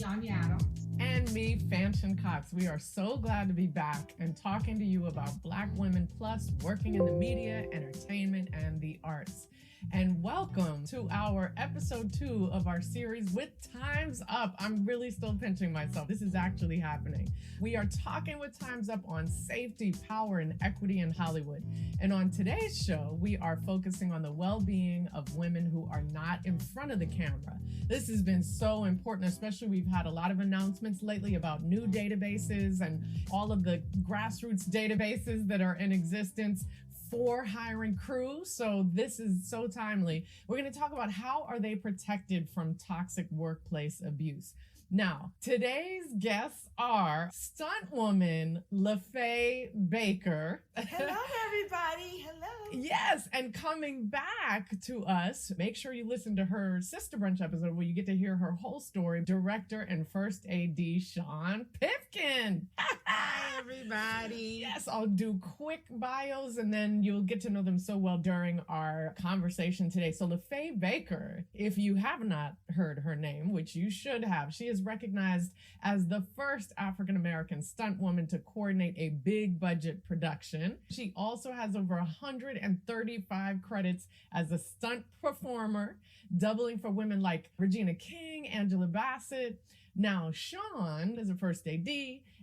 Sonia Adams. And me, Fanchon Cox. We are so glad to be back and talking to you about Black women plus working in the media, entertainment, and the arts. And welcome to our episode 2 of our series with Time's Up. I'm really still pinching myself. This is actually happening. We are talking with Time's Up on safety, power, and equity in Hollywood. And on today's show, we are focusing on the well-being of women who are not in front of the camera. This has been so important, especially we've had a lot of announcements lately about new databases and all of the grassroots databases that are in existence for hiring crew. So this is so timely. We're going to talk about how are they protected from toxic workplace abuse. Now, today's guests are stunt woman Faye Baker. Hello, everybody. Hello. Yes, and coming back to us, make sure you listen to her Sista Brunch episode where you get to hear her whole story. Director and First AD Sean Pipkin. Hi, everybody. Yes, I'll do quick bios and then you'll get to know them so well during our conversation today. So Faye Baker, if you have not heard her name, which you should have, she is recognized as the first African-American stunt woman to coordinate a big budget production. She also has over 135 credits as a stunt performer, doubling for women like Regina King, Angela Bassett. Now, Sean is a first AD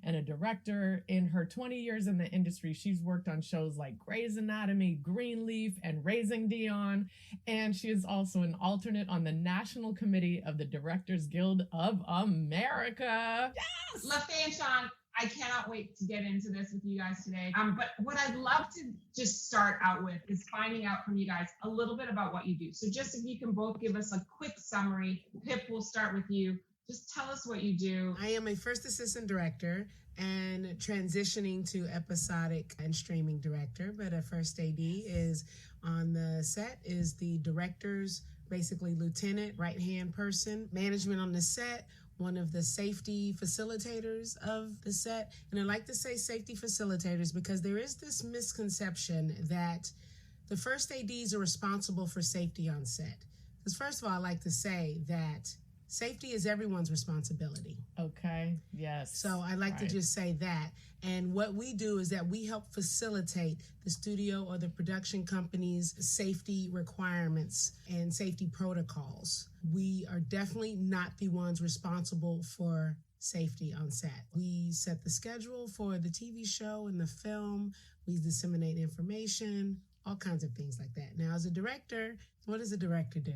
and a director. In her 20 years in the industry, she's worked on shows like Grey's Anatomy, Greenleaf, and Raising Dion. And she is also an alternate on the National Committee of the Directors Guild of America. Yes! Faye and Sean, I cannot wait to get into this with you guys today. But what I'd love to just start out with is finding out from you guys a little bit about what you do. So just if you can both give us a quick summary. Pip, we'll start with you. Just tell us what you do. I am a first assistant director and transitioning to episodic and streaming director, but a first AD is on the set, is the director's basically lieutenant, right-hand person, management on the set, one of the safety facilitators of the set. And I like to say safety facilitators because there is this misconception that the first ADs are responsible for safety on set. Because first of all, I like to say that safety is everyone's responsibility. Okay, yes. So I like to just say that. And what we do is that we help facilitate the studio or the production company's safety requirements and safety protocols. We are definitely not the ones responsible for safety on set. We set the schedule for the TV show and the film. We disseminate information, all kinds of things like that. Now, as a director, what does a director do?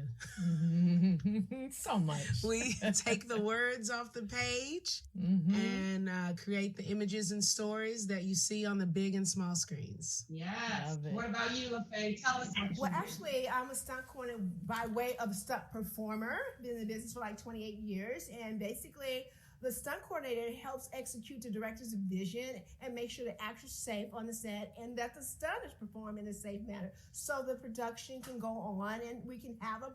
So much. We take the words off the page and create the images and stories that you see on the big and small screens. Yes. What about you, Faye? Tell us what you do. Well, actually, I'm a stunt coordinator by way of a stunt performer. Been in the business for like 28 years. And basically, the stunt coordinator helps execute the director's vision and make sure the actors are safe on the set and that the stunt is performed in a safe manner so the production can go on and we can have a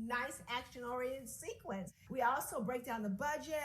nice action-oriented sequence. We also break down the budget,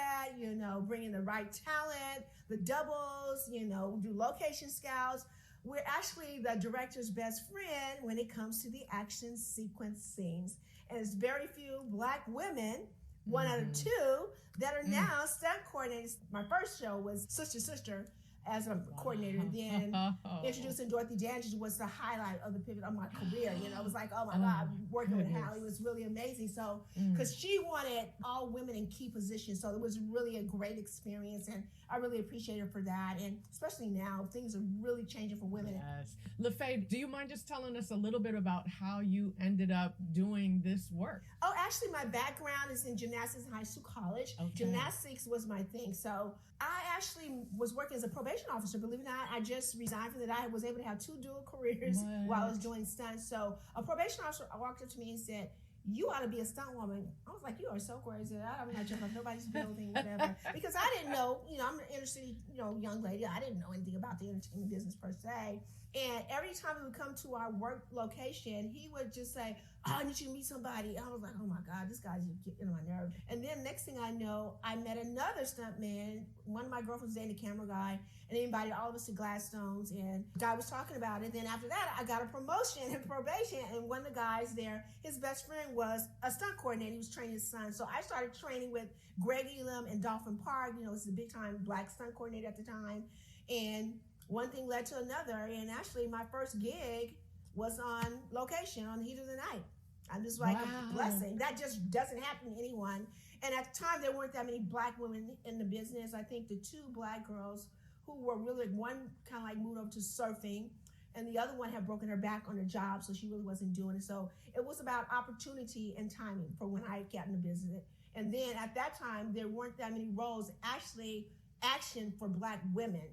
bring in the right talent, the doubles, do location scouts. We're actually the director's best friend when it comes to the action sequence scenes. And it's very few Black women, one out of two, that are now stunt coordinators. My first show was Sister as a coordinator, and then introducing Dorothy Dandridge was the highlight of the pivot of my career. It was like, oh my God, working with Hallie was really amazing. So, because she wanted all women in key positions, so it was really a great experience, and I really appreciate her for that. And especially now, things are really changing for women. Yes. Faye, do you mind just telling us a little bit about how you ended up doing this work? Oh, actually, my background is in gymnastics in high school, college. Okay. Gymnastics was my thing. So I actually was working as a probation officer. Believe it or not, I just resigned from that. I was able to have 2 dual careers while I was doing stunts. So a probation officer walked up to me and said, "You ought to be a stunt woman." I was like, "You are so crazy. I'm not jumping off nobody's building, whatever." Because I didn't know, I'm an inner city, young lady. I didn't know anything about the entertainment business per se. And every time he would come to our work location, he would just say, oh, I need you to meet somebody. I was like, oh my God, this guy's getting on my nerves. And then next thing I know, I met another stunt man. One of my girlfriends dating a camera guy, and they invited all of us to Gladstone's, and the guy was talking about it. Then after that, I got a promotion and probation, and one of the guys there, his best friend was a stunt coordinator. He was training his son. So I started training with Greg Elam and Dolphin Park. You know, it's a big time black stunt coordinator at the time. And one thing led to another, and actually my first gig was on location on the heat of the night. I'm just like, a blessing. That just doesn't happen to anyone. And at the time, there weren't that many black women in the business. I think the two black girls who were really, one kind of like moved over to surfing, and the other one had broken her back on a job, so she really wasn't doing it. So it was about opportunity and timing for when I got in the business. And then at that time, there weren't that many roles, actually, action for black women.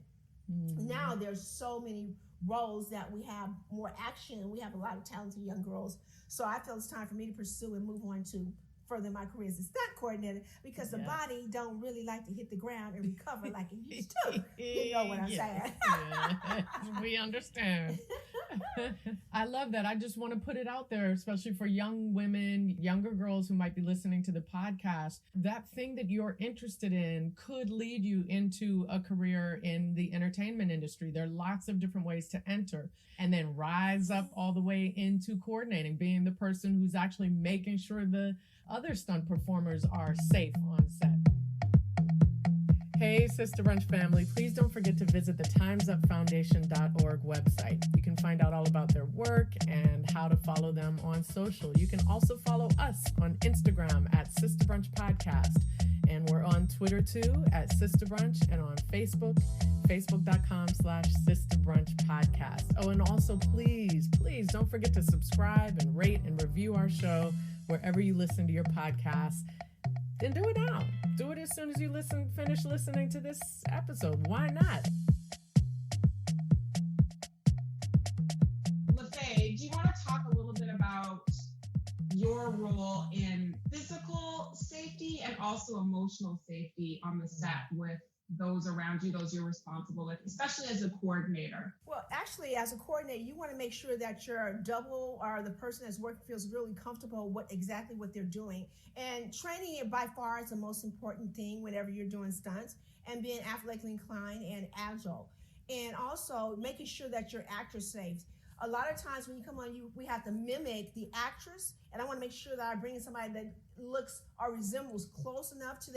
Mm-hmm. Now there's so many roles that we have more action, and we have a lot of talented young girls. So I feel it's time for me to pursue and move on to further my career as a stunt coordinator, because the body don't really like to hit the ground and recover like it used to. You know what I'm saying? We understand. I love that. I just want to put it out there, especially for young women, younger girls who might be listening to the podcast. That thing that you're interested in could lead you into a career in the entertainment industry. There are lots of different ways to enter and then rise up all the way into coordinating, being the person who's actually making sure the other stunt performers are safe on set. Hey, Sister Brunch family, please don't forget to visit the timesupfoundation.org website. You can find out all about their work and how to follow them on social. You can also follow us on Instagram at Sister Brunch Podcast. And we're on Twitter too at Sister Brunch, and on Facebook, facebook.com/Sister Brunch Podcast. Oh, and also please don't forget to subscribe and rate and review our show wherever you listen to your podcast. Then do it now. Do it as soon as you finish listening to this episode. Why not? Faye, do you want to talk a little bit about your role in physical safety and also emotional safety on the set with those around you, those you're responsible with, especially as a coordinator? Well, actually, as a coordinator, you want to make sure that your double or the person that's working feels really comfortable with exactly what they're doing. And training it by far is the most important thing whenever you're doing stunts, and being athletically inclined and agile. And also making sure that your actor's safe. A lot of times when you come on, we have to mimic the actress, and I want to make sure that I bring in somebody that looks or resembles close enough to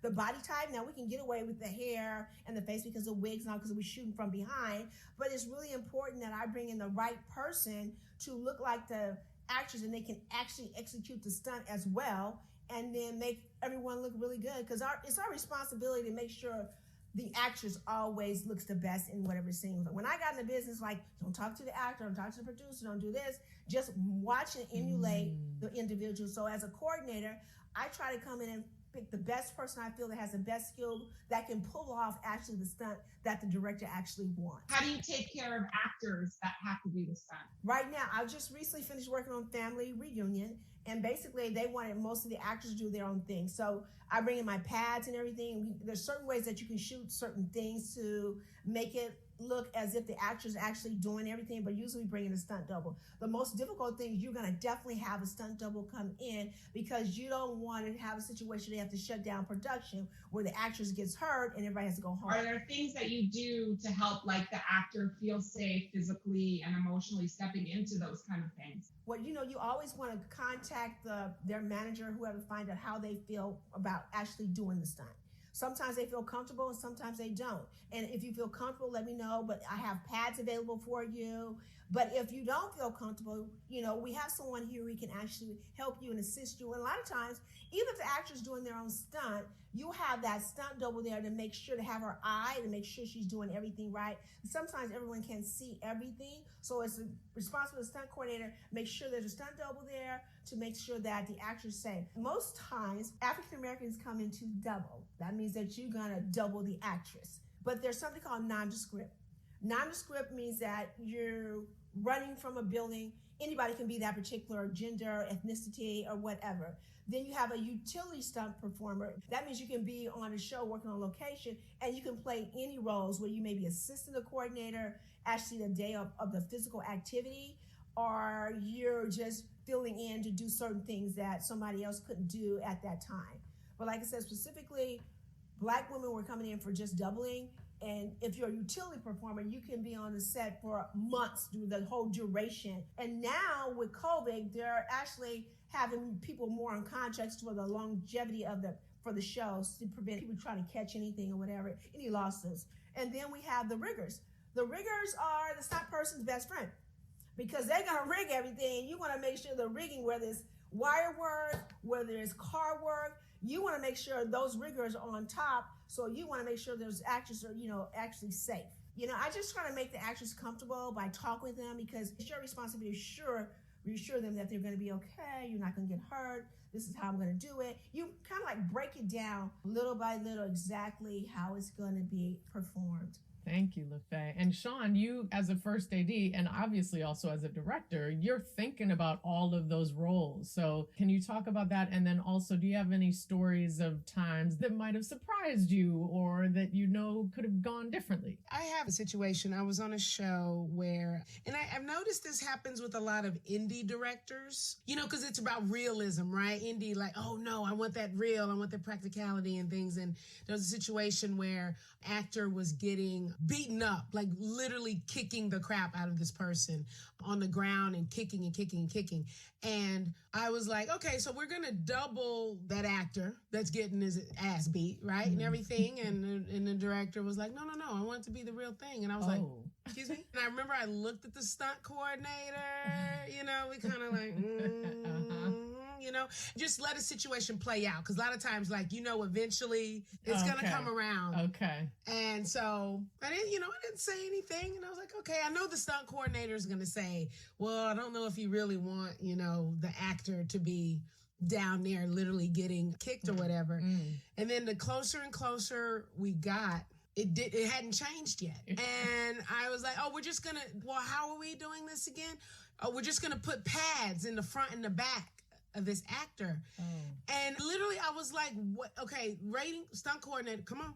the body type. Now, we can get away with the hair and the face because of wigs and all, because we're shooting from behind, but it's really important that I bring in the right person to look like the actress, and they can actually execute the stunt as well, and then make everyone look really good, because it's our responsibility to make sure the actress always looks the best in whatever scene. When I got in the business, like, don't talk to the actor, don't talk to the producer, don't do this. Just watch and emulate the individual. So as a coordinator, I try to come in and pick the best person I feel that has the best skill that can pull off actually the stunt that the director actually wants. How do you take care of actors that have to do the stunt? Right now, I just recently finished working on Family Reunion, and basically they wanted most of the actors to do their own thing. So I bring in my pads and everything. There's certain ways that you can shoot certain things to make it look as if the actor is actually doing everything, but usually bring in a stunt double. The most difficult thing is you're going to definitely have a stunt double come in, because you don't want to have a situation they have to shut down production where the actress gets hurt and everybody has to go home. Are there things that you do to help, like, the actor feel safe physically and emotionally stepping into those kind of things? Well, you always want to contact their manager, whoever, find out how they feel about actually doing the stunt. Sometimes they feel comfortable and sometimes they don't. And if you feel comfortable, let me know, but I have pads available for you. But if you don't feel comfortable, we have someone here who can actually help you and assist you. And a lot of times, even if the actor's doing their own stunt, you have that stunt double there to make sure, to have her eye, to make sure she's doing everything right. And sometimes everyone can't see everything. So it's responsible the stunt coordinator, make sure there's a stunt double there to make sure that the actor's safe. Most times, African Americans come into double. That means that you're gonna double the actress. But there's something called nondescript. Nondescript means that you're running from a building. Anybody can be that particular gender, ethnicity, or whatever. Then you have a utility stunt performer. That means you can be on a show working on location, and you can play any roles where you may be assisting the coordinator, actually the day of the physical activity, or you're just filling in to do certain things that somebody else couldn't do at that time. But like I said, specifically, Black women were coming in for just doubling. And if you're a utility performer, you can be on the set for months through the whole duration. And now with COVID, they're actually having people more on contracts for the longevity of for the shows to prevent people trying to catch anything or whatever, any losses. And then we have the riggers. The riggers are the stunt person's best friend because they're gonna rig everything. You wanna make sure the rigging, whether it's wire work, whether it's car work, you wanna make sure those riggers are on top. So you wanna make sure those actors are, actually safe. I just try to make the actors comfortable by talking with them because it's your responsibility to reassure them that they're gonna be okay, you're not gonna get hurt, this is how I'm gonna do it. You kind of like break it down little by little exactly how it's gonna be performed. Thank you, LaFaye. And Sean, you as a first AD and obviously also as a director, you're thinking about all of those roles. So can you talk about that? And then also, do you have any stories of times that might have surprised you or that could have gone differently? I have a situation. I was on a show where, and I've noticed this happens with a lot of indie directors, because it's about realism, right? Indie, like, oh no, I want that real, I want that practicality and things. And there was a situation where actor was getting beaten up, like literally kicking the crap out of this person on the ground and kicking and kicking and kicking. And I was like, okay, so we're going to double that actor that's getting his ass beat, right? And everything. And the director was like, no, I want it to be the real thing. And I was like, excuse me? And I remember I looked at the stunt coordinator, we kind of like, just let a situation play out. Because a lot of times, eventually it's going to come around. Okay. And so I didn't say anything. And I was like, okay, I know the stunt coordinator is going to say, well, I don't know if you really want, the actor to be down there literally getting kicked or whatever. And then the closer and closer we got, it hadn't changed yet. And I was like, how are we doing this again? Oh, we're just going to put pads in the front and the back of this actor. And literally I was like, what? Okay, rating, stunt coordinator, come on.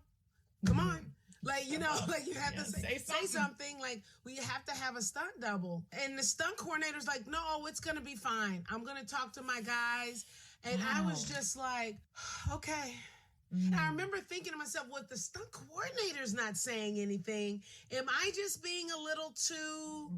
You have to say something. Like, we have to have a stunt double. And the stunt coordinator's like, no, it's going to be fine. I'm going to talk to my guys. And I was just like, okay. And I remember thinking to myself, well, if the stunt coordinator's not saying anything, am I just being a little too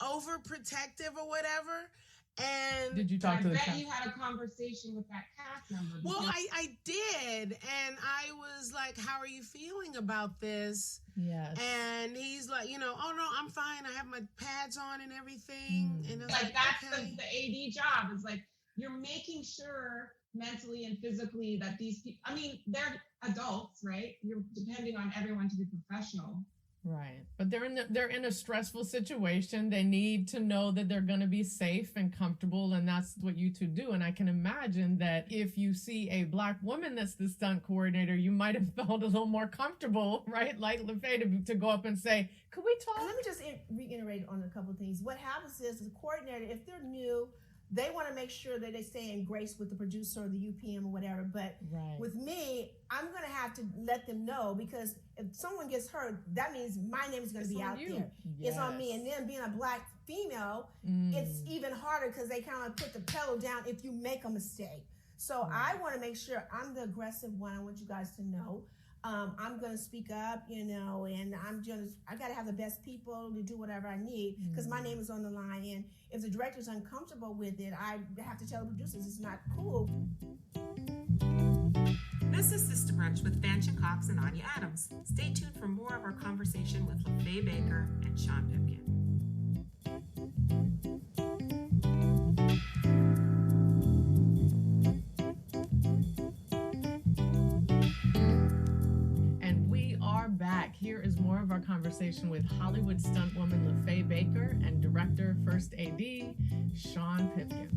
overprotective or whatever? And did you talk to the cast? You had a conversation with that cast member. Well, I did. And I was like, how are you feeling about this? Yes. And he's like, oh no, I'm fine. I have my pads on and everything. And that's okay. the AD job. It's like, you're making sure mentally and physically that these people, they're adults, right? You're depending on everyone to be professional. Right. But they're in a stressful situation. They need to know that they're going to be safe and comfortable. And that's what you two do. And I can imagine that if you see a Black woman that's the stunt coordinator, you might have felt a little more comfortable, right? Like LaFaye to go up and say, could we talk? And let me just reiterate on a couple of things. What happens is the coordinator, if they're new, they want to make sure that they stay in grace with the producer or the UPM or whatever. But with me, I'm going to have to let them know, because if someone gets hurt, that means my name is going to be out there. Yes. It's on me. And then being a Black female, it's even harder because they kind of put the pedal down if you make a mistake. So I want to make sure I'm the aggressive one. I want you guys to know. I'm going to speak up, and I got to have the best people to do whatever I need, because my name is on the line. And if the director's uncomfortable with it, I have to tell the producers it's not cool. This is Sista Brunch with Fanchon Cox and Anya Adams. Stay tuned for more of our conversation with Faye Baker and Sean Pipkin. Back. Here is more of our conversation with Hollywood stunt woman LaFaye Baker and director First AD Sean Pipkin.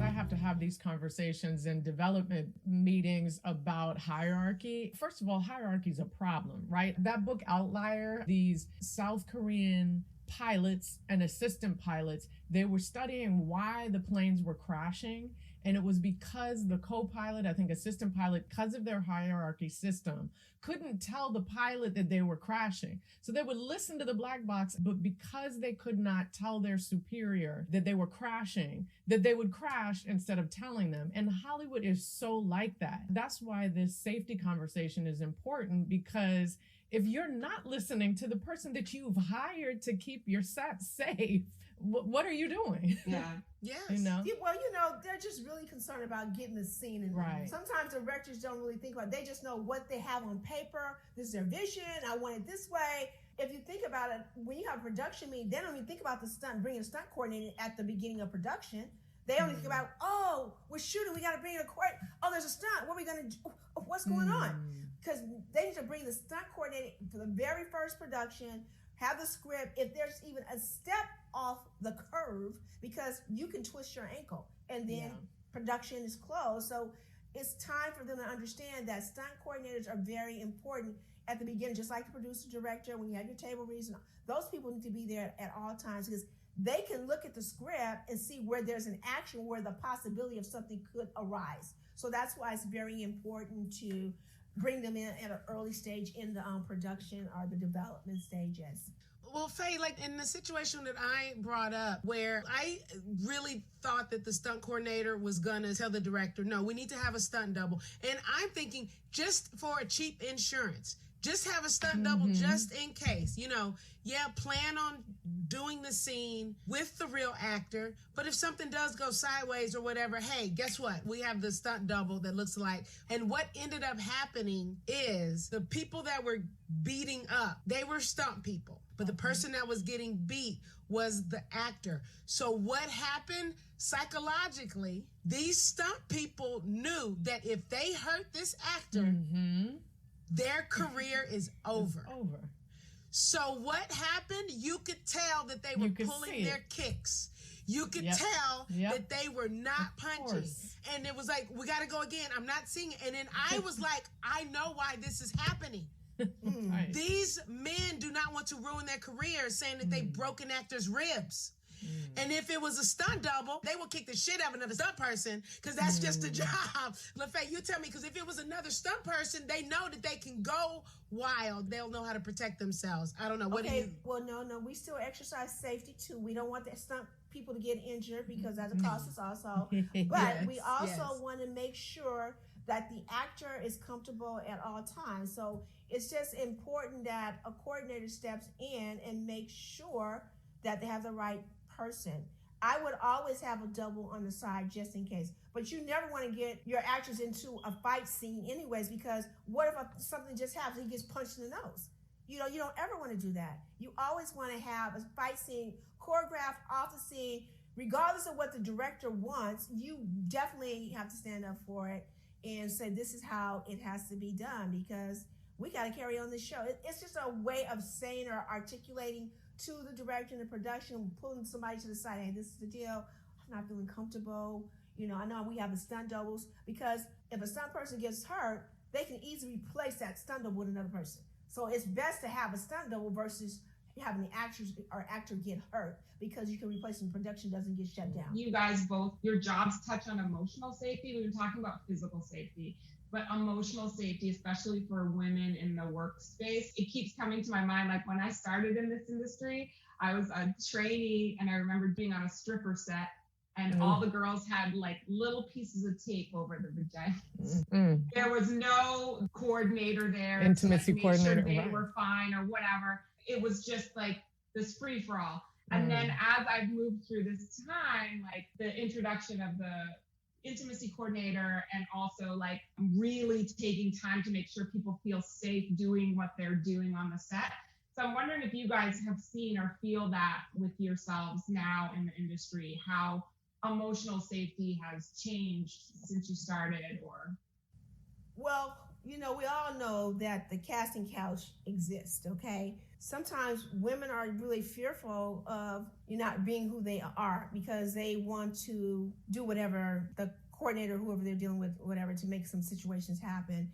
I have to have these conversations in development meetings about hierarchy. First of all, hierarchy is a problem, right? That book Outlier, these South Korean pilots and assistant pilots, they were studying why the planes were crashing. And it was because the co-pilot, I think assistant pilot, because of their hierarchy system, couldn't tell the pilot that they were crashing. So they would listen to the black box, but because they could not tell their superior that they were crashing, that they would crash instead of telling them. And Hollywood is so like that. That's why this safety conversation is important, because if you're not listening to the person that you've hired to keep your set safe, what are you doing? Yeah. Yes. Well, they're just really concerned about getting the scene. And Right. sometimes directors don't really think about it. They just know what they have on paper. This is their vision. I want it this way. If you think about it, when you have a production meeting, they don't even think about the stunt, bringing a stunt coordinator at the beginning of production. They only think about, we're shooting. We got to bring in a coordinator. Oh, there's a stunt. What are we going to do? What's going on? Because they need to bring the stunt coordinator for the very first production, have the script. If there's even a step off the curve, because you can twist your ankle and then production is closed. So it's time for them to understand that stunt coordinators are very important at the beginning, just like the producer, director, when you have your table reads. Those people need to be there at all times, because they can look at the script and see where there's an action, where the possibility of something could arise. So that's why it's very important to bring them in at an early stage in the production or the development stages. Well, Faye, like in the situation that I brought up, where I really thought that the stunt coordinator was going to tell the director, no, we need to have a stunt double. And I'm thinking, just for a cheap insurance, just have a stunt double just in case, plan on doing the scene with the real actor. But if something does go sideways or whatever, hey, guess what? We have the stunt double that looks like. And what ended up happening is the people that were beating up, they were stunt people. But the person that was getting beat was the actor. So what happened psychologically, these stunt people knew that if they hurt this actor, their career is over. It's over. So what happened? You could tell that they were pulling their kicks. You could tell that they were not punching. And it was like, we got to go again. I'm not seeing it. And then I was like, I know why this is happening. Right. These men do not want to ruin their career saying that they've broken actors' ribs. And if it was a stunt double, they would kick the shit out of another stunt person, because that's just a job. LaFay, you tell me, because if it was another stunt person, they know that they can go wild. They'll know how to protect themselves. I don't know. What do you... Well, no, we still exercise safety too. We don't want the stunt people to get injured, because that's a cost us also. But we also want to make sure that the actor is comfortable at all times. So it's just important that a coordinator steps in and makes sure that they have the right person. I would always have a double on the side just in case. But you never want to get your actors into a fight scene anyways, because what if something just happens, he gets punched in the nose? You don't ever want to do that. You always want to have a fight scene choreographed off the scene. Regardless of what the director wants, you definitely have to stand up for it and say, this is how it has to be done, because we got to carry on this show. It's just a way of saying or articulating to the director and the production, pulling somebody to the side, hey, this is the deal. I'm not feeling comfortable. I know we have the stunt doubles, because if a stunt person gets hurt, they can easily replace that stunt double with another person. So it's best to have a stunt double versus having the actor get hurt, because you can replace them, production doesn't get shut down. You guys both, your jobs touch on emotional safety. We've been talking about physical safety, but emotional safety, especially for women in the workspace, it keeps coming to my mind. Like when I started in this industry, I was a trainee, and I remember being on a stripper set, and all the girls had like little pieces of tape over the vagina. There was no coordinator there. Intimacy to coordinator. Sure they were fine or whatever. It was just like this free for all. And then as I've moved through this time, like the introduction of the intimacy coordinator, and also like really taking time to make sure people feel safe doing what they're doing on the set. So I'm wondering if you guys have seen or feel that with yourselves now in the industry, how emotional safety has changed since you started, or? Well, we all know that the casting couch exists, okay? Sometimes women are really fearful of not being who they are, because they want to do whatever the coordinator, whoever they're dealing with, whatever, to make some situations happen.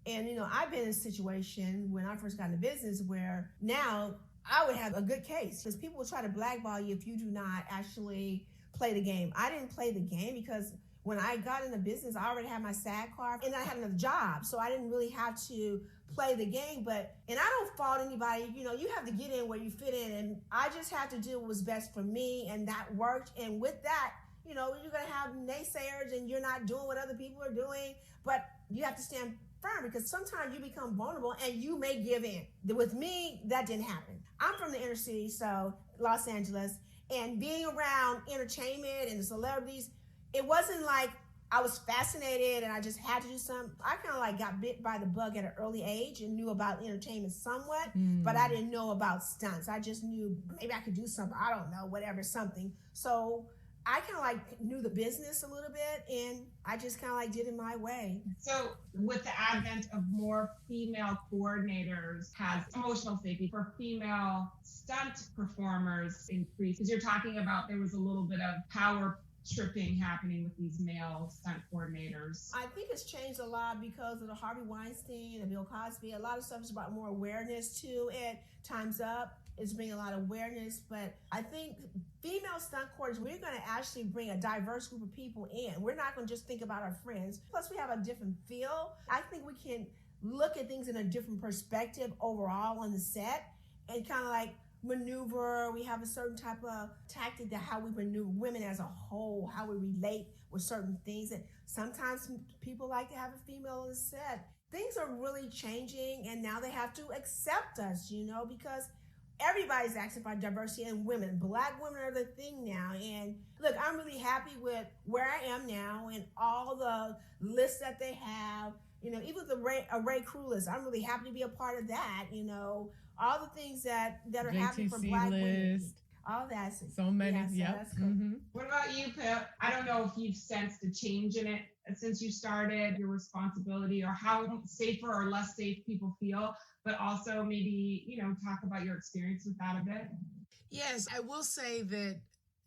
And, I've been in a situation when I first got into business where now I would have a good case, because people will try to blackball you if you do not actually play the game. I didn't play the game, because when I got in the business, I already had my SAG card and I had another job. So I didn't really have to play the game. And I don't fault anybody. You know, you have to get in where you fit in. And I just had to do what was best for me. And that worked. And with that, you know, you're going to have naysayers and you're not doing what other people are doing. But you have to stand firm because sometimes you become vulnerable and you may give in. With me, that didn't happen. I'm from the inner city, so Los Angeles, and being around entertainment and the celebrities, it wasn't like I was fascinated and I just had to do something. I kind of like got bit by the bug at an early age and knew about entertainment somewhat, but I didn't know about stunts. I just knew maybe I could do something. I don't know, whatever, something. So I kind of like knew the business a little bit and I just kind of like did it my way. So with the advent of more female coordinators, has emotional safety for female stunt performers increased? Because you're talking about there was a little bit of power tripping happening with these male stunt coordinators. I think it's changed a lot because of the Harvey Weinstein and Bill Cosby. A lot of stuff is about more awareness too. And Time's Up is bringing a lot of awareness. But I think female stunt coordinators, we're going to actually bring a diverse group of people in. We're not going to just think about our friends. Plus, we have a different feel. I think we can look at things in a different perspective overall on the set and kind of like maneuver. We have a certain type of tactic that how we maneuver women as a whole, how we relate with certain things. And sometimes people like to have a female on the set. Things are really changing and now they have to accept us, you know, because everybody's asking for diversity and women. Black women are the thing now. And look, I'm really happy with where I am now and all the lists that they have. You know, even the Ray Crew list, I'm really happy to be a part of that, you know. All the things that are happening for Black women. All that. So many, yeah, so that's cool. What about you, Pip? I don't know if you've sensed a change in it since you started, your responsibility or how safer or less safe people feel, but also maybe, you know, talk about your experience with that a bit. Yes, I will say that,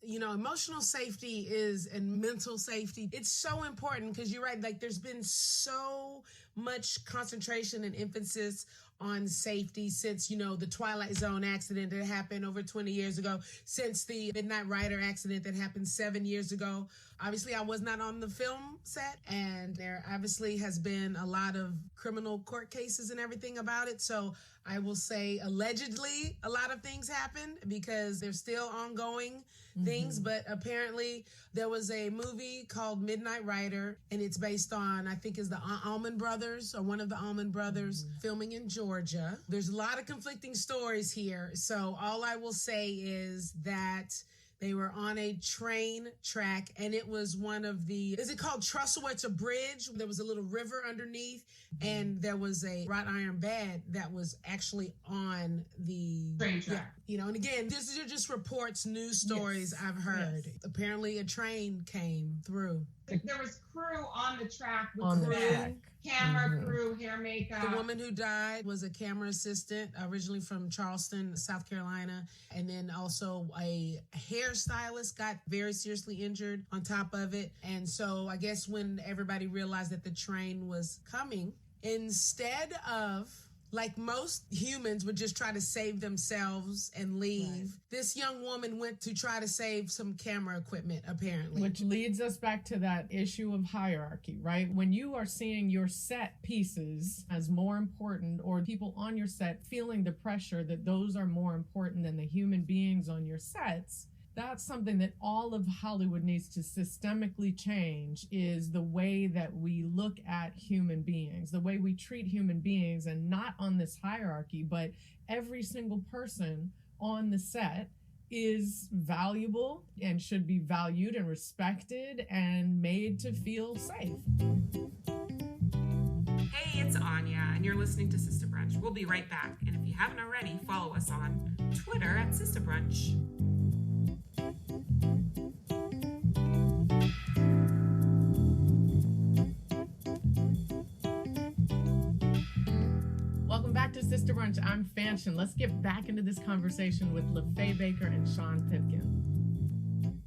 you know, emotional safety and mental safety, it's so important because you're right, like there's been so much concentration and emphasis on safety since, you know, the Twilight Zone accident that happened over 20 years ago, since the Midnight Rider accident that happened 7 years ago. Obviously, I was not on the film set, and there obviously has been a lot of criminal court cases and everything about it. So I will say allegedly a lot of things happened because they're still ongoing things, but apparently there was a movie called Midnight Rider, and it's based on, I think is the Allman Brothers, or one of the Allman Brothers, filming in Georgia. There's a lot of conflicting stories here. So all I will say is that they were on a train track, and it was one of the, is it called trestle? It's a bridge. There was a little river underneath, and there was a wrought iron bed that was actually on the train track. You know, and again, these are just reports, news stories I've heard. Apparently a train came through. There was crew on the track with On the track. Camera crew, hair, makeup. The woman who died was a camera assistant, originally from Charleston, South Carolina. And then also a hairstylist got very seriously injured on top of it. And so I guess when everybody realized that the train was coming, instead of, like most humans would just try to save themselves and leave, right, this young woman went to try to save some camera equipment, apparently. Which leads us back to that issue of hierarchy, right? When you are seeing your set pieces as more important, or people on your set feeling the pressure that those are more important than the human beings on your sets, that's something that all of Hollywood needs to systemically change, is the way that we look at human beings, the way we treat human beings, and not on this hierarchy, but every single person on the set is valuable and should be valued and respected and made to feel safe. Hey, it's Anya, and you're listening to Sista Brunch. We'll be right back. And if you haven't already, follow us on Twitter at Sista Brunch. Welcome back to Sista Brunch. I'm Fanshin. Let's get back into this conversation with Faye Baker and Sean Pipkin.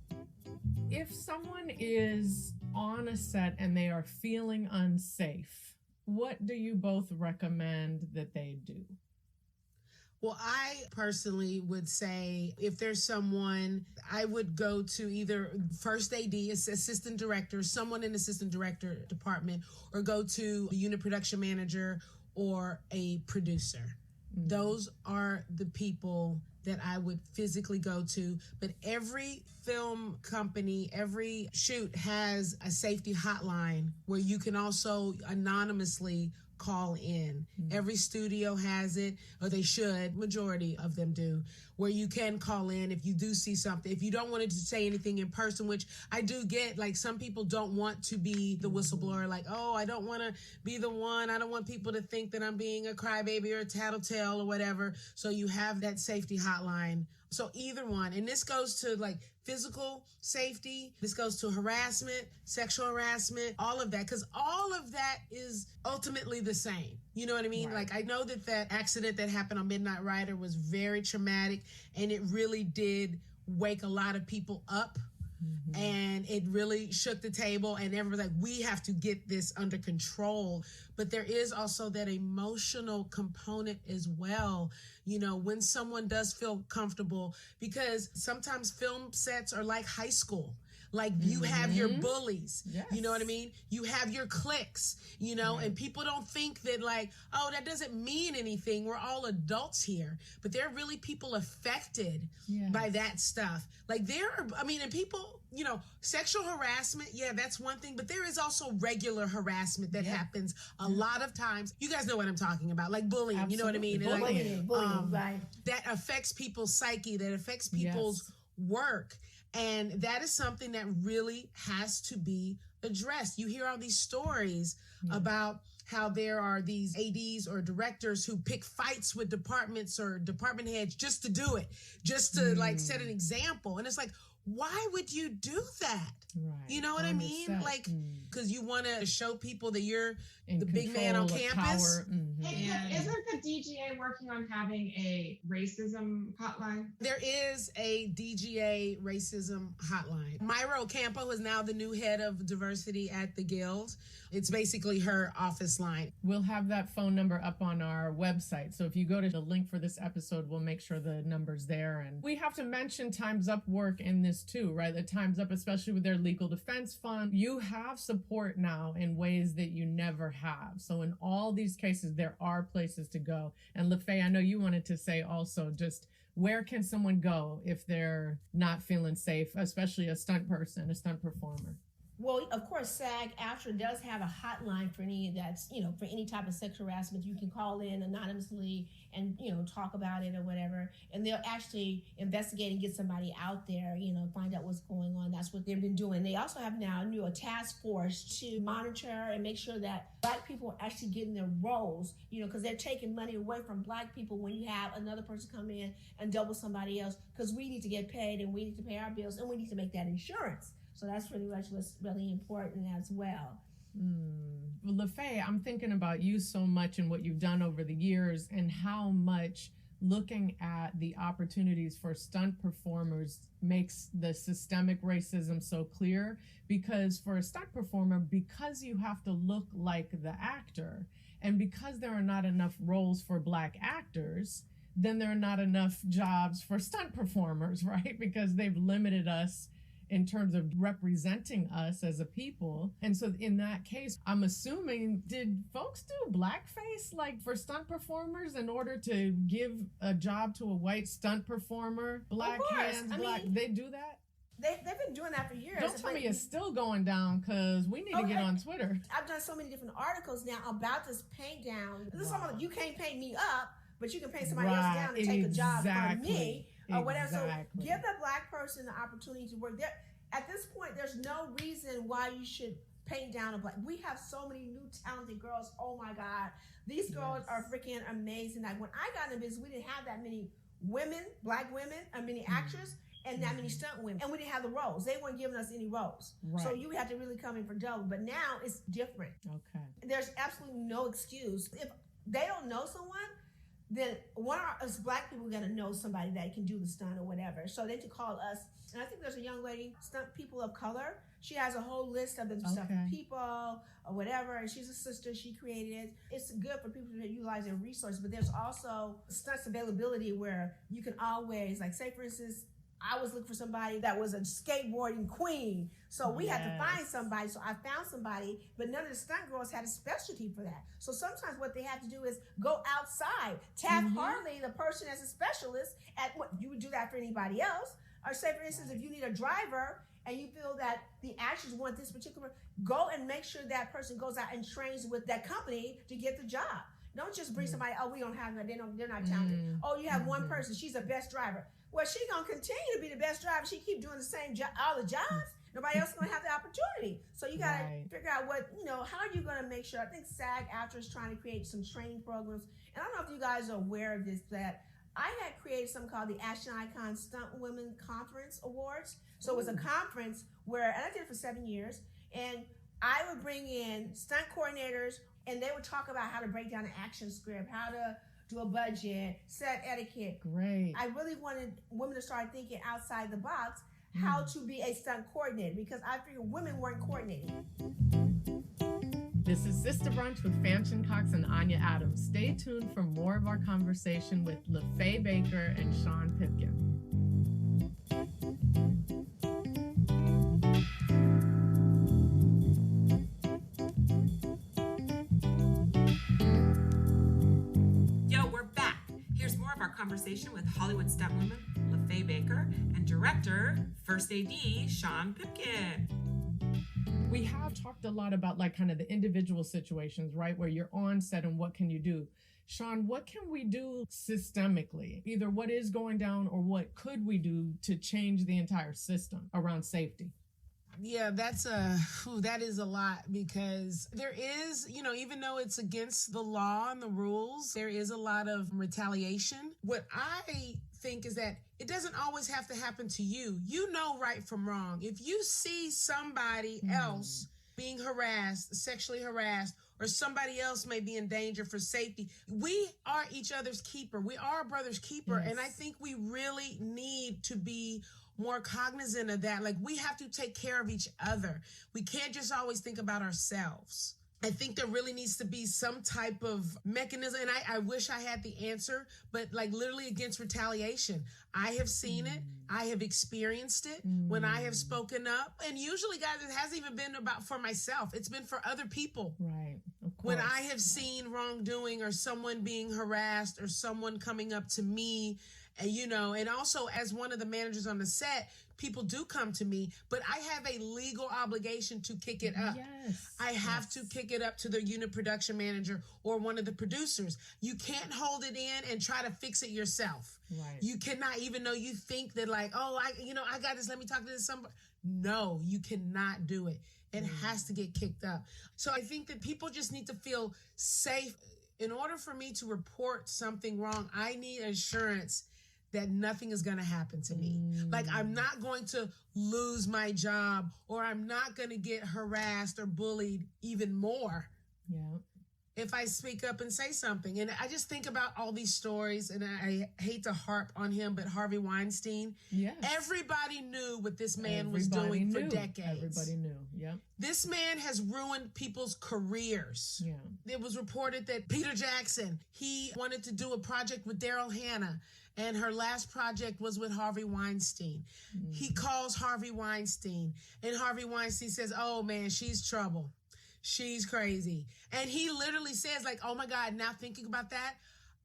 If someone is on a set and they are feeling unsafe, what do you both recommend that they do? Well, I personally would say if there's someone, I would go to either first AD, assistant director, someone in assistant director department, or go to a unit production manager or a producer. Mm-hmm. Those are the people that I would physically go to. But every film company, every shoot has a safety hotline where you can also anonymously call in. Mm-hmm. Every studio has it, or they should, majority of them do, where you can call in if you do see something. If you don't want to say anything in person, which I do get, like some people don't want to be the whistleblower, like, oh, I don't want to be the one. I don't want people to think that I'm being a crybaby or a tattletale or whatever. So you have that safety hotline. So either one, and this goes to like physical safety, this goes to harassment, sexual harassment, all of that, because all of that is ultimately the same. You know what I mean? Right. Like I know that accident that happened on Midnight Rider was very traumatic, and it really did wake a lot of people up. Mm-hmm. And it really shook the table, and everyone's like, we have to get this under control. But there is also that emotional component as well, you know, when someone does feel comfortable, because sometimes film sets are like high school. Like you have your bullies, yes. You know what I mean? You have your cliques, you know, right. And people don't think that like, oh, that doesn't mean anything. We're all adults here, but there are really people affected by that stuff. Like and people, you know, sexual harassment. Yeah, that's one thing, but there is also regular harassment that happens a lot of times. You guys know what I'm talking about, like bullying. Absolutely. You know what I mean? Bullying, right. That affects people's psyche, that affects people's work. And that is something that really has to be addressed. You hear all these stories about how there are these ADs or directors who pick fights with departments or department heads just to do it, just to like set an example. And it's like, why would you do that? Right. You know what I mean? Like, because you want to show people that you're the big man on campus. Mm-hmm. Hey, isn't the DGA working on having a racism hotline? There is a DGA racism hotline. Myra Ocampo is now the new head of diversity at the Guild. It's basically her office line. We'll have that phone number up on our website. So if you go to the link for this episode, we'll make sure the number's there. And we have to mention Time's Up work in this too, right? The Time's Up, especially with their legal defense fund, you have support now in ways that you never have. So in all these cases, there are places to go. And Faye, I know you wanted to say also just where can someone go if they're not feeling safe, especially a stunt person, a stunt performer? Well, of course, SAG-AFTRA does have a hotline for any that's, you know, for any type of sexual harassment. You can call in anonymously and, you know, talk about it or whatever. And they'll actually investigate and get somebody out there, you know, find out what's going on. That's what they've been doing. They also have now a task force to monitor and make sure that Black people are actually getting their roles, you know, because they're taking money away from Black people when you have another person come in and double somebody else, because we need to get paid and we need to pay our bills and we need to make that insurance. So that's pretty much what's really important as well. Well, Faye, I'm thinking about you so much and what you've done over the years and how much looking at the opportunities for stunt performers makes the systemic racism so clear. Because for a stunt performer, because you have to look like the actor and because there are not enough roles for Black actors, then there are not enough jobs for stunt performers, right? Because they've limited us in terms of representing us as a people. And so in that case, I'm assuming, did folks do blackface like for stunt performers in order to give a job to a white stunt performer? Black hands, they do that? They've been doing that for years. Don't tell me it's still going down, because we need to get on Twitter. I've done so many different articles now about this paint down. This is something, you can't paint me up, but you can paint somebody else down and take a job from me. Or whatever. So give the Black person the opportunity to work there. At this point, there's no reason why you should paint down a Black. We have so many new talented girls. Oh my God. These girls are freaking amazing. Like when I got in the business, we didn't have that many women, Black women, many actors, and that many stunt women. And we didn't have the roles. They weren't giving us any roles. Right. So you had to really come in for double. But now it's different. Okay. There's absolutely no excuse. If they don't know someone, then one of us black people got to know somebody that can do the stunt or whatever. So they to call us. And I think there's a young lady, stunt people of color. She has a whole list of the stuff people or whatever. And she's a sister. She created it. It's good for people to utilize their resources. But there's also stunts availability where you can always, like, say, for instance, I was looking for somebody that was a skateboarding queen. So we had to find somebody. So I found somebody, but none of the stunt girls had a specialty for that. So sometimes what they have to do is go outside. Taft Hartley, the person as a specialist at what you would do that for anybody else. Or say, for instance, if you need a driver and you feel that the actors want this particular, go and make sure that person goes out and trains with that company to get the job. Don't just bring somebody, oh, we don't have that, they're not talented. Oh, you have one person, she's the best driver. Well, she's going to continue to be the best driver. She keep doing the same job, all the jobs. Nobody else is going to have the opportunity. So you got to figure out what, how are you going to make sure? I think SAG-AFTRA is trying to create some training programs. And I don't know if you guys are aware of this, that I had created something called the Action Icon Stunt Women Conference Awards. So it was a conference where, and I did it for 7 years, and I would bring in stunt coordinators, and they would talk about how to break down an action script, how to do a budget, set etiquette. Great. I really wanted women to start thinking outside the box, how to be a stunt coordinator, because I figured women weren't coordinating. This is Sista Brunch with Faye Cox and Anya Adams. Stay tuned for more of our conversation with Faye Baker and Sean Pipkin. Conversation with Hollywood stuntwoman Faye Baker and director, First AD, Sean Pipkin. We have talked a lot about like kind of the individual situations, right? Where you're on set and what can you do? Sean, what can we do systemically? Either what is going down or what could we do to change the entire system around safety? Yeah, that is a lot, because there is, even though it's against the law and the rules, there is a lot of retaliation. What I think is that it doesn't always have to happen to you. You know right from wrong. If you see somebody else being harassed, sexually harassed, or somebody else may be in danger for safety, we are each other's keeper. We are a brother's keeper. Yes. And I think we really need to be more cognizant of that. Like, we have to take care of each other. We can't just always think about ourselves. I think there really needs to be some type of mechanism, and I wish I had the answer, but like literally against retaliation. I have seen it. I have experienced it when I have spoken up. And usually, guys, it hasn't even been about for myself. It's been for other people. Right. Of course. When I have seen wrongdoing or someone being harassed or someone coming up to me, and also as one of the managers on the set, people do come to me, but I have a legal obligation to kick it up. Yes. I have to kick it up to the unit production manager or one of the producers. You can't hold it in and try to fix it yourself. Right. You cannot, even though you think that like, oh, I got this, let me talk to this somebody. No, you cannot do it. It has to get kicked up. So I think that people just need to feel safe. In order for me to report something wrong, I need assurance that nothing is going to happen to me. Like, I'm not going to lose my job, or I'm not going to get harassed or bullied even more. Yeah. If I speak up and say something. And I just think about all these stories, and I hate to harp on him, but Harvey Weinstein. Yes. Everybody knew what this man was doing for decades. Everybody knew. Yep. This man has ruined people's careers. Yeah. It was reported that Peter Jackson, he wanted to do a project with Daryl Hannah, and her last project was with Harvey Weinstein. He calls Harvey Weinstein, and Harvey Weinstein says, oh man, she's trouble. She's crazy. And he literally says, like, oh my God, now thinking about that,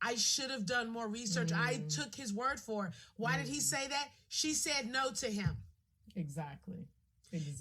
I should have done more research. I took his word for it. Why did he say that? She said no to him. Exactly.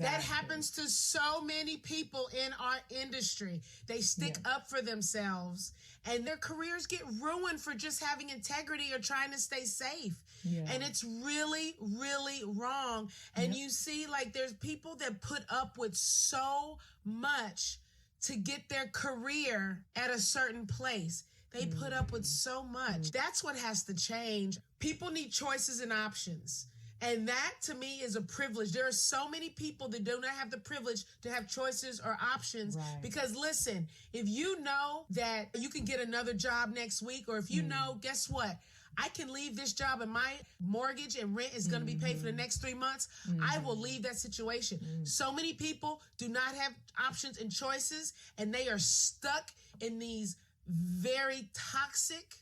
That happens to so many people in our industry. They stick up for themselves, and their careers get ruined for just having integrity or trying to stay safe. Yeah. And it's really, really wrong. And you see, like, there's people that put up with so much to get their career at a certain place. They put up with so much. That's what has to change. People need choices and options. And that to me is a privilege. There are so many people that do not have the privilege to have choices or options. Right. Because listen, if you know that you can get another job next week, or if you know, guess what? I can leave this job and my mortgage and rent is going to be paid for the next 3 months. I will leave that situation. So many people do not have options and choices, and they are stuck in these very toxic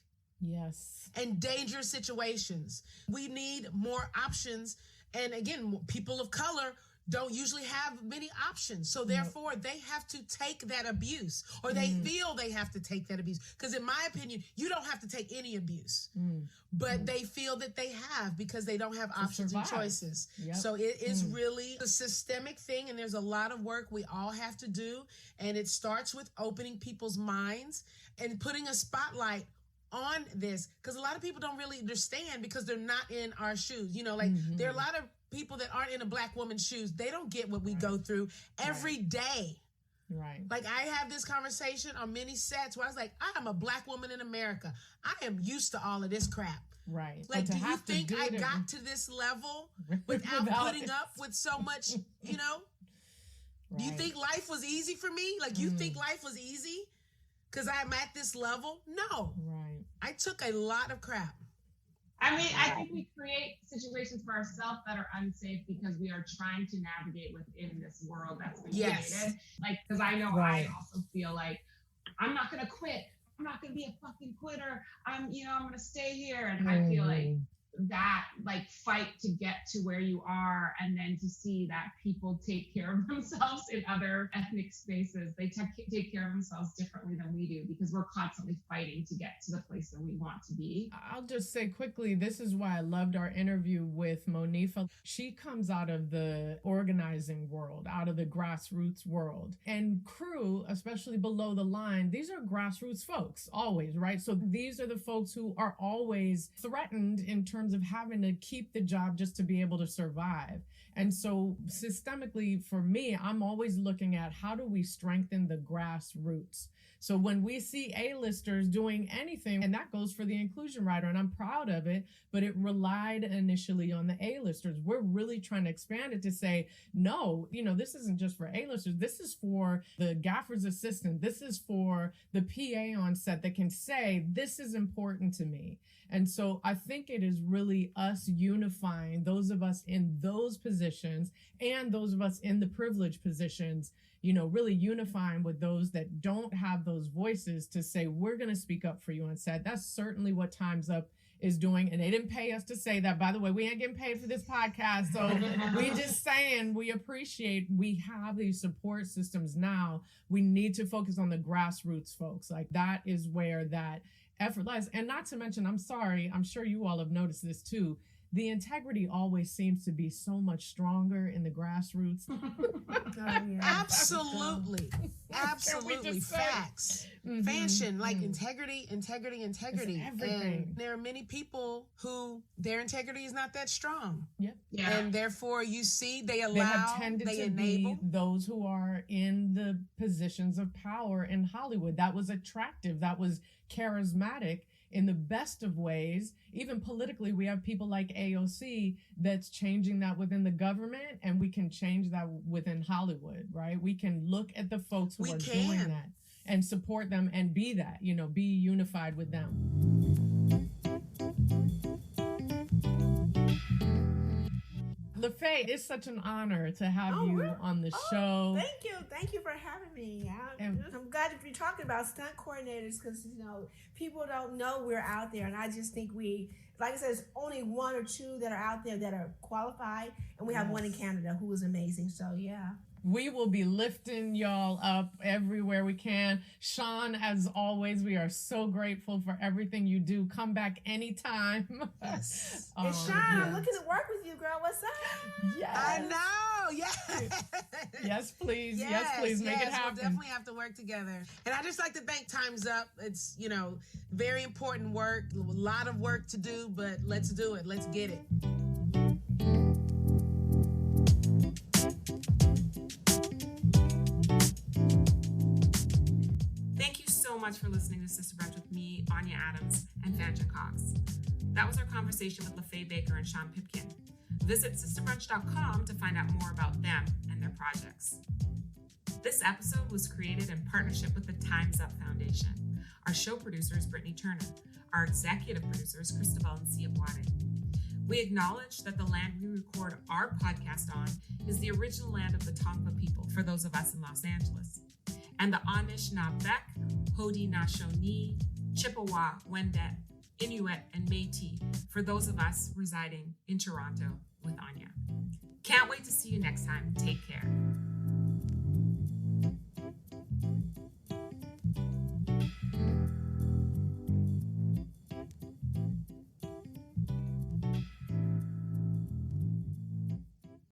and dangerous situations. We need more options. And again, people of color don't usually have many options. So therefore, they have to take that abuse, or they feel they have to take that abuse. Because in my opinion, you don't have to take any abuse, but they feel that they have because they don't have options and choices. So it is really a systemic thing, and there's a lot of work we all have to do. And it starts with opening people's minds and putting a spotlight on this, because a lot of people don't really understand because they're not in our shoes. You know, like there are a lot of people that aren't in a Black woman's shoes. They don't get what we go through every day. Right. Like I have this conversation on many sets where I was like, I am a Black woman in America. I am used to all of this crap. Right. Like, do you think I got to this level without putting up with so much, you know? Do you think life was easy for me? Like, you think life was easy because I'm at this level? No. Right. I took a lot of crap. I mean, I think we create situations for ourselves that are unsafe because we are trying to navigate within this world that's been created. Like, because I know I also feel like I'm not going to quit. I'm not going to be a fucking quitter. I'm going to stay here. And I feel like that fight to get to where you are, and then to see that people take care of themselves in other ethnic spaces. They take care of themselves differently than we do because we're constantly fighting to get to the place that we want to be. I'll just say quickly, this is why I loved our interview with Monifa. She comes out of the organizing world, out of the grassroots world. And crew, especially below the line, these are grassroots folks, always, right? So these are the folks who are always threatened in terms of having to keep the job just to be able to survive. And so systemically for me, I'm always looking at how do we strengthen the grassroots? So when we see A-listers doing anything, and that goes for the inclusion rider, and I'm proud of it, but it relied initially on the A-listers. We're really trying to expand it to say, no, this isn't just for A-listers. This is for the gaffer's assistant. This is for the PA on set that can say, this is important to me. And so I think it is really us unifying those of us in those positions and those of us in the privileged positions, really unifying with those that don't have those voices to say, we're going to speak up for you on set. That's certainly what Time's Up is doing. And they didn't pay us to say that. By the way, we ain't getting paid for this podcast. So we just saying we appreciate we have these support systems now. We need to focus on the grassroots folks. Like that is where that effort lies. And not to mention, I'm sorry, I'm sure you all have noticed this too. The integrity always seems to be so much stronger in the grassroots. Absolutely. Absolutely. Facts. Fashion, like integrity. It's everything. And there are many people who their integrity is not that strong. Yeah. And therefore you see they have allow, tended they to enable. be those who are in the positions of power in Hollywood. That was attractive. That was charismatic in the best of ways. Even politically, we have people like AOC that's changing that within the government, and we can change that within Hollywood, right? We can look at the folks who are doing that and support them and be that, be unified with them. Faye, it's such an honor to have you on the show. Thank you for having me. I'm glad to be talking about stunt coordinators because people don't know we're out there, and I just think like I said, there's only one or two that are out there that are qualified, and we have one in Canada who is amazing. So yeah. We will be lifting y'all up everywhere we can. Sean, as always, we are so grateful for everything you do. Come back anytime. Yes. And Sean, I'm looking to work with you, girl. What's up? Yes. I know. Yeah. Yes, please. Yes, please. Make it happen. We'll definitely have to work together. And I just like to thank Time's Up. It's, very important work, a lot of work to do, but let's do it. Let's get it. Much for listening to Sister Brunch with me, Anya Adams, and Fanja Cox. That was our conversation with LaFaye Baker and Sean Pipkin. Visit sistabrunch.com to find out more about them and their projects. This episode was created in partnership with the Time's Up Foundation. Our show producer is Brittany Turner. Our executive producers, Cristobal and Sia Boade. We acknowledge that the land we record our podcast on is the original land of the Tongva people, for those of us in Los Angeles, and the Anishinaabe, Haudenosaunee, Chippewa, Wendat, Inuit, and Métis, for those of us residing in Toronto with Anya. Can't wait to see you next time. Take care.